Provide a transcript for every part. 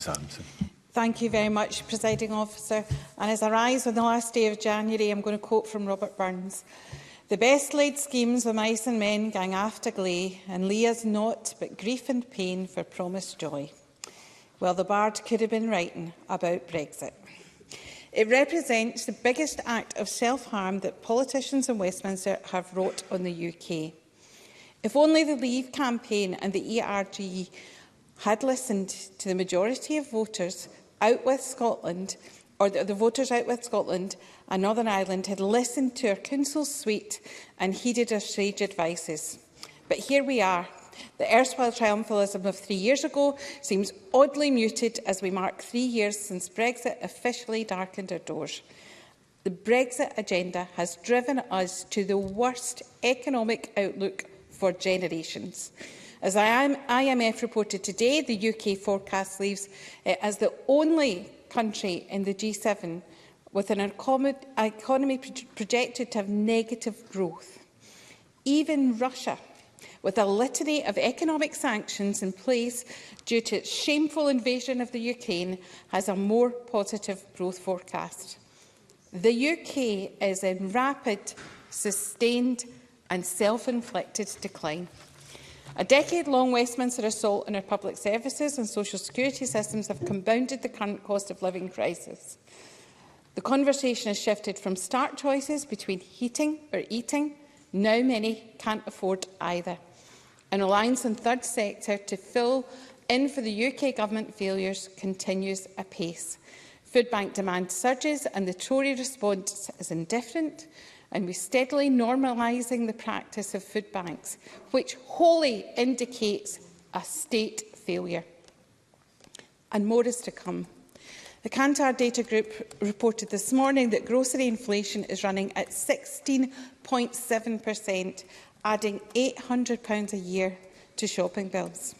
Adamson. Thank you very much, Presiding Officer. And as I rise on the last day of January, I'm going to quote from Robert Burns. The best laid schemes of mice and men gang after glee, and Leah's naught but grief and pain for promised joy. Well, the bard could have been writing about Brexit. It represents the biggest act of self-harm that politicians in Westminster have wrought on the UK. If only the Leave campaign and the ERG had listened to the majority of voters out with Scotland, or the voters out with Scotland and Northern Ireland had listened to our council's suite and heeded our sage advices. But here we are. The erstwhile triumphalism of 3 years ago seems oddly muted as we mark 3 years since Brexit officially darkened our doors. The Brexit agenda has driven us to the worst economic outlook for generations. As IMF reported today, the UK forecast leaves it as the only country in the G7 with an economy projected to have negative growth. Even Russia, with a litany of economic sanctions in place due to its shameful invasion of the Ukraine, has a more positive growth forecast. The UK is in rapid, sustained and self-inflicted decline. A decade-long Westminster assault on our public services and social security systems have compounded the current cost of living crisis. The conversation has shifted from stark choices between heating or eating. Now many can't afford either. An reliance on third sector to fill in for the UK government failures continues apace. Food bank demand surges and the Tory response is indifferent, and we're steadily normalising the practice of food banks, which wholly indicates a state failure. And more is to come. The Kantar Data Group reported this morning that grocery inflation is running at 16.7%, adding £800 a year to shopping bills.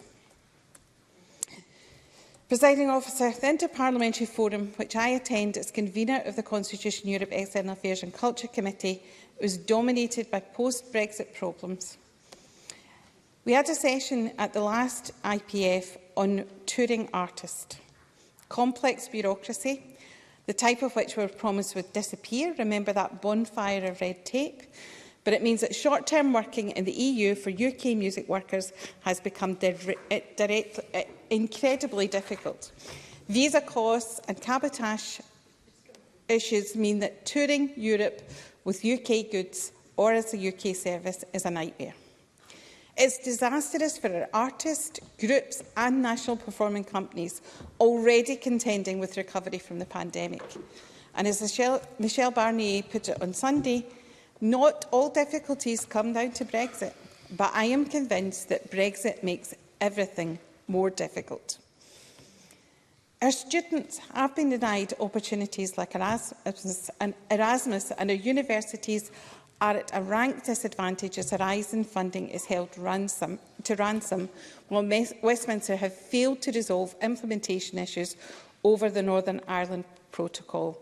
Presiding Officer, the Inter-Parliamentary Forum, which I attend as convener of the Constitution Europe External Affairs and Culture Committee, was dominated by post-Brexit problems. We had a session at the last IPF on touring artists. Complex bureaucracy, the type of which we were promised would disappear. Remember that bonfire of red tape? But it means that short-term working in the EU for UK music workers has become incredibly difficult. Visa costs and cabotage issues mean that touring Europe with UK goods or as a UK service is a nightmare. It's disastrous for our artists, groups and national performing companies already contending with recovery from the pandemic. And as Michel Barnier put it on Sunday, not all difficulties come down to Brexit, but I am convinced that Brexit makes everything more difficult. Our students have been denied opportunities like Erasmus, and our universities are at a rank disadvantage as Horizon funding is held to ransom, while Westminster have failed to resolve implementation issues over the Northern Ireland Protocol.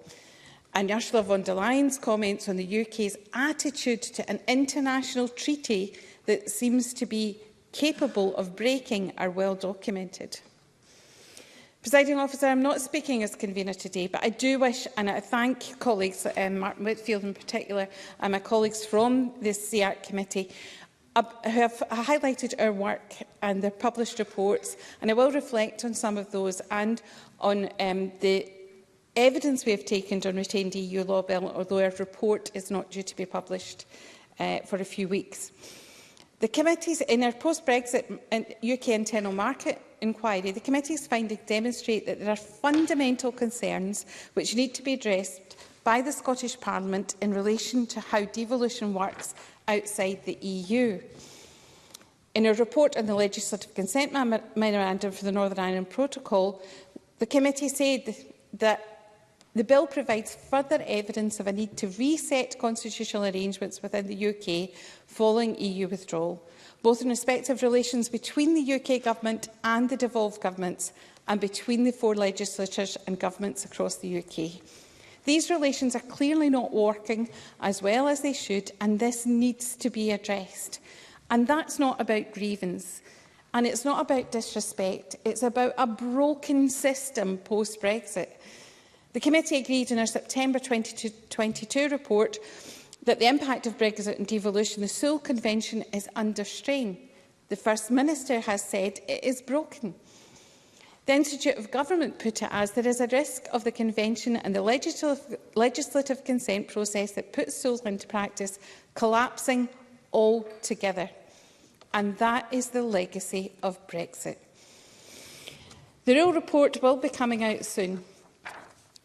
And Ursula von der Leyen's comments on the UK's attitude to an international treaty that seems to be capable of breaking are well documented. Presiding Officer, I'm not speaking as convener today, but I do wish, and I thank colleagues, Martin Whitfield in particular, and my colleagues from the CART committee, who have highlighted our work and their published reports, and I will reflect on some of those and on the evidence we have taken on retained EU law bill, although our report is not due to be published for a few weeks. The committees in our post-Brexit UK internal market inquiry, the committee's findings demonstrate that there are fundamental concerns which need to be addressed by the Scottish Parliament in relation to how devolution works outside the EU. In a report on the legislative consent memorandum for the Northern Ireland Protocol, the committee said that the bill provides further evidence of a need to reset constitutional arrangements within the UK following EU withdrawal, both in respect of relations between the UK Government and the devolved governments and between the four legislatures and governments across the UK. These relations are clearly not working as well as they should, and this needs to be addressed. And that's not about grievance. And it's not about disrespect, it's about a broken system post-Brexit. The committee agreed in our September 2022 report that the impact of Brexit and devolution, the Sewell Convention, is under strain. The First Minister has said it is broken. The Institute of Government put it as there is a risk of the Convention and the legislative consent process that puts Sewell into practice collapsing altogether. And that is the legacy of Brexit. The Rule report will be coming out soon.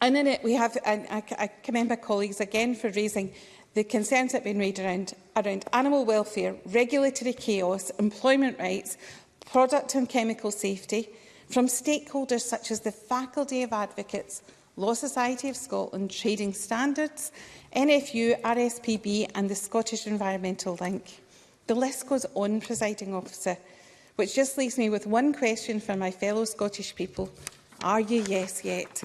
And in it we have, and I commend my colleagues again for raising the concerns that have been raised around animal welfare, regulatory chaos, employment rights, product and chemical safety, from stakeholders such as the Faculty of Advocates, Law Society of Scotland, Trading Standards, NFU, RSPB and the Scottish Environmental Link. The list goes on, Presiding Officer, which just leaves me with one question for my fellow Scottish people. Are you yes yet?